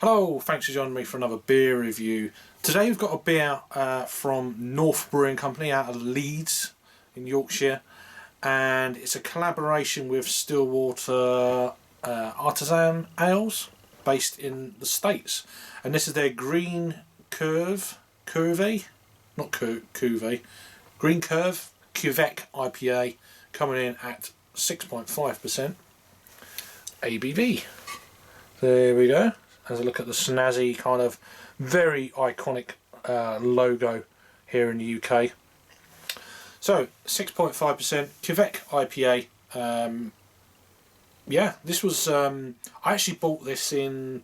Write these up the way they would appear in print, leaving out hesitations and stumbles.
Hello, thanks for joining me for another beer review. Today we've got a beer from North Brewing Company out of Leeds in Yorkshire, and it's a collaboration with Stillwater Artisanal Ales based in the States, and this is their Green Curve, not Cuvée, Green Curve Kveik IPA, coming in at 6.5% ABV. There we go. As a look at the snazzy kind of very iconic logo here in the UK. So 6.5% Kveik IPA. Yeah, this was I actually bought this in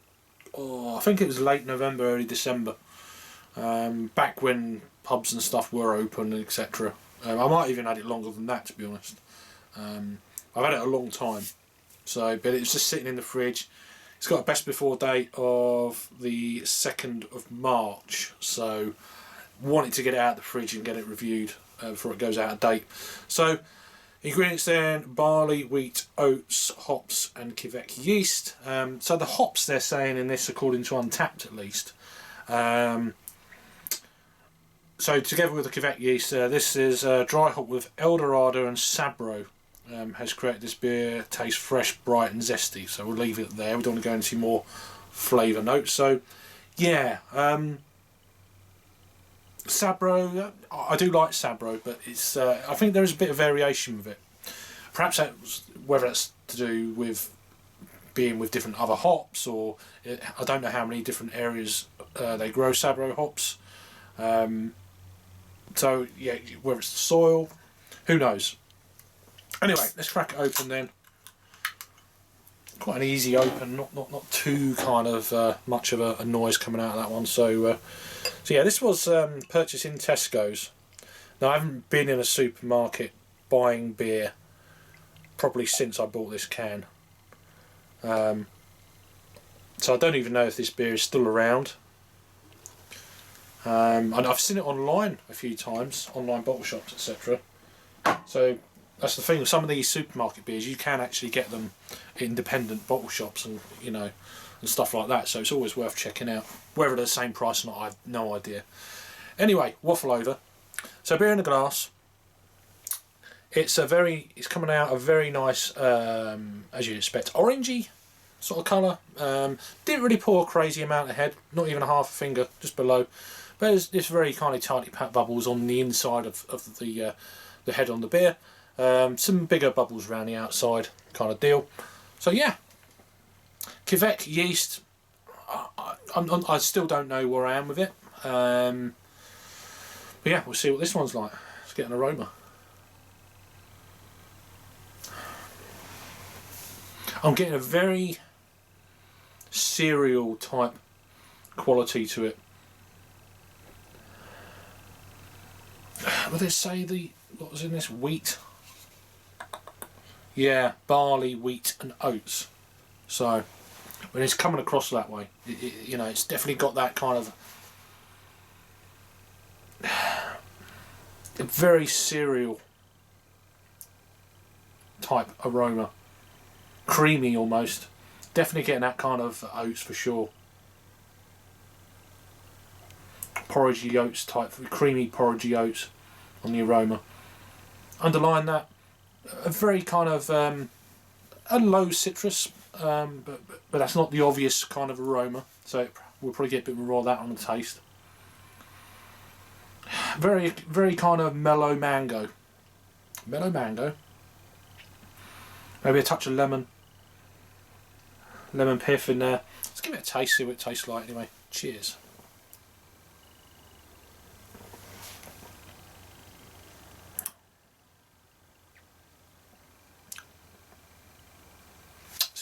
I think it was late November, early December, back when pubs and stuff were open, etc. I might even had it longer than that, to be honest. I've had it a long time, but it was just sitting in the fridge. It's got a best before date of the 2nd of March, so wanted to get it out of the fridge and get it reviewed before it goes out of date. So ingredients then: barley, wheat, oats, hops and Kveik yeast. So the hops they're saying in this, according to Untapped at least. So together with the Kveik yeast, this is dry hop with Dorado and Sabro. Has created this beer. Tastes fresh, bright and zesty, so we'll leave it there. We don't want to go into more flavour notes. So yeah, Sabro, I do like Sabro, but it's I think there is a bit of variation with it. Perhaps whether it's to do with being with different other hops, or I don't know how many different areas they grow Sabro hops. So yeah, whether it's the soil, who knows. Anyway, let's crack it open then. Quite an easy open, not too kind of much of a noise coming out of that one. So yeah, this was purchased in Tesco's. Now I haven't been in a supermarket buying beer probably since I bought this can. So I don't even know if this beer is still around. And I've seen it online a few times, online bottle shops, etc. So that's the thing with some of these supermarket beers, you can actually get them in independent bottle shops and and stuff like that. So it's always worth checking out. Whether they're the same price or not, I've no idea. Anyway, waffle over. So beer in a glass. It's coming out a very nice, as you'd expect, orangey sort of colour. Didn't really pour a crazy amount ahead, not even a half a finger, just below. But there's very kind of tightly packed bubbles on the inside of the head on the beer. Some bigger bubbles around the outside, kind of deal. So yeah, Kveik yeast. I still don't know where I am with it. But yeah, we'll see what this one's like. Let's get an aroma. I'm getting a very cereal type quality to it. Would they say what was in this? Wheat. Yeah, barley, wheat and oats. So when it's coming across that way, it's definitely got that kind of a very cereal type aroma. Creamy almost. Definitely getting that kind of oats for sure. Porridgey oats type, creamy porridgey oats on the aroma. Underline that, a very kind of a low citrus, but that's not the obvious kind of aroma, so we'll probably get a bit more of that on the taste. Very, very kind of mellow mango. Maybe a touch of lemon pith in there. Let's give it a taste, see what it tastes like anyway. Cheers.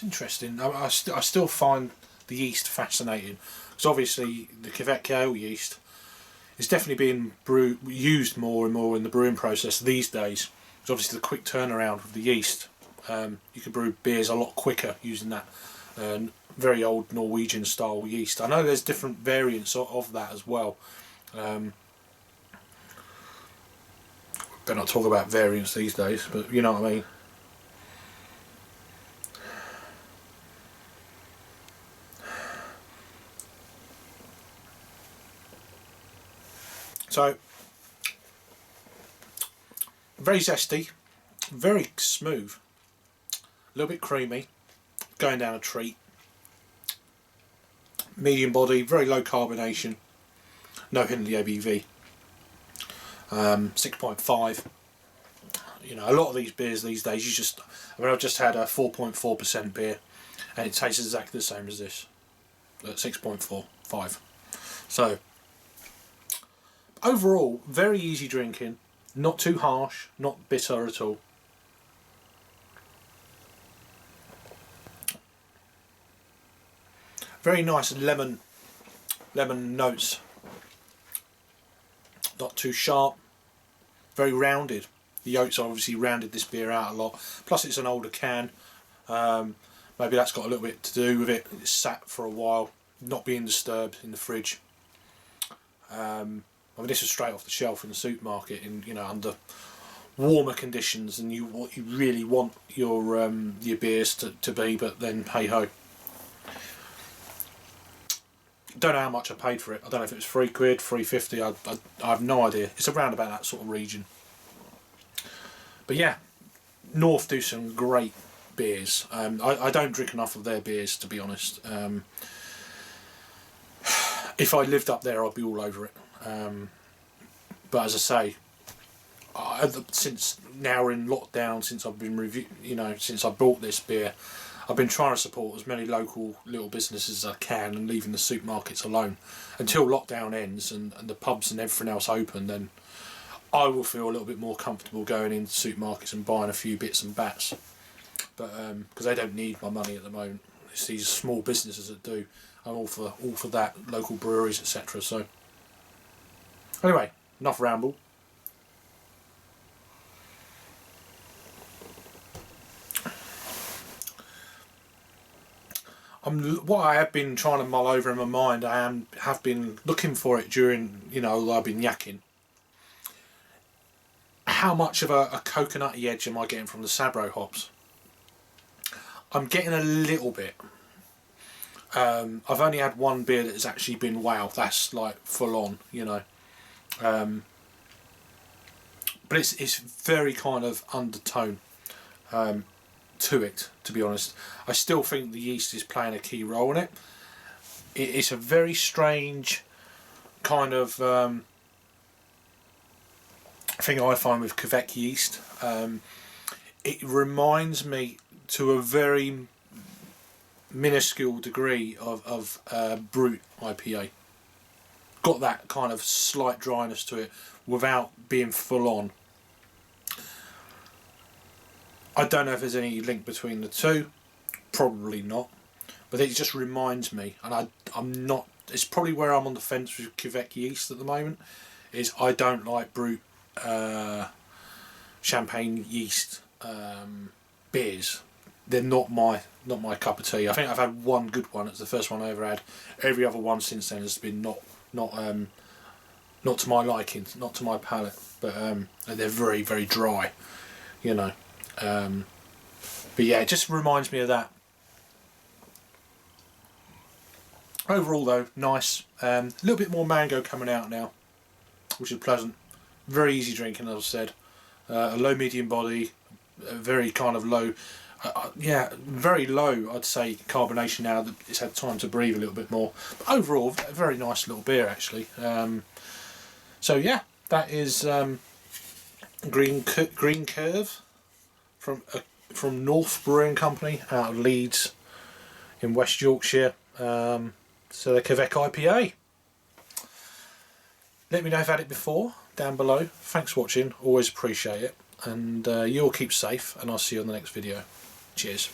Interesting. I still find the yeast fascinating, because obviously the Kveik ale yeast is definitely being used more and more in the brewing process these days. Because obviously the quick turnaround of the yeast, you can brew beers a lot quicker using that very old Norwegian style yeast. I know there's different variants of that as well. Better not talk about variants these days, but you know what I mean. So very zesty, very smooth, a little bit creamy, going down a treat. Medium body, very low carbonation, no hint of the ABV. 6.5. You know, a lot of these beers these days, you just, I mean, I've just had a 4.4% beer, and it tastes exactly the same as this, at 6.45. So overall, very easy drinking, not too harsh, not bitter at all. Very nice lemon notes, not too sharp, very rounded. The oats obviously rounded this beer out a lot, plus it's an older can. Maybe that's got a little bit to do with it. It's sat for a while, not being disturbed in the fridge. I mean, this was straight off the shelf in the supermarket, in, you know, under warmer conditions than what you really want your beers to be. But then, hey ho. Don't know how much I paid for it. I don't know if it was £3, £3.50. I have no idea. It's around about that sort of region. But yeah, North do some great beers. I don't drink enough of their beers, to be honest. If I lived up there, I'd be all over it. But as I say, since now we're in lockdown, since I've been since I bought this beer, I've been trying to support as many local little businesses as I can, and leaving the supermarkets alone until lockdown ends and the pubs and everything else open. Then I will feel a little bit more comfortable going into supermarkets and buying a few bits and bats. But because they don't need my money at the moment, it's these small businesses that do. I'm all for that, local breweries, etc. So anyway, enough ramble. What I have been trying to mull over in my mind, have been looking for it during, although I've been yakking. How much of a coconutty edge am I getting from the Sabro hops? I'm getting a little bit. I've only had one beer that has actually been, wow, that's like full on, but it's very kind of undertone to it, to be honest. I still think the yeast is playing a key role in it. It's a very strange kind of thing I find with Kveik yeast. It reminds me to a very minuscule degree of brut IPA. Got that kind of slight dryness to it without being full on. I don't know if there's any link between the two, probably not, but it just reminds me, and I'm not, it's probably where I'm on the fence with Kveik yeast at the moment, is I don't like brut champagne yeast beers. They're not my cup of tea. I think I've had one good one. It's the first one I ever had. Every other one since then has been not to my liking, not to my palate. But and they're very, very dry, But yeah, it just reminds me of that. Overall though, nice. A little bit more mango coming out now, which is pleasant. Very easy drinking, as I said. A low medium body, very kind of low. Very low, I'd say, carbonation now that it's had time to breathe a little bit more. But overall, a very nice little beer, actually. So yeah, that is Green Curve from North Brewing Company out of Leeds in West Yorkshire. So the Kveik IPA. Let me know if you've had it before down below. Thanks for watching, always appreciate it. And you all keep safe, and I'll see you on the next video. Cheers.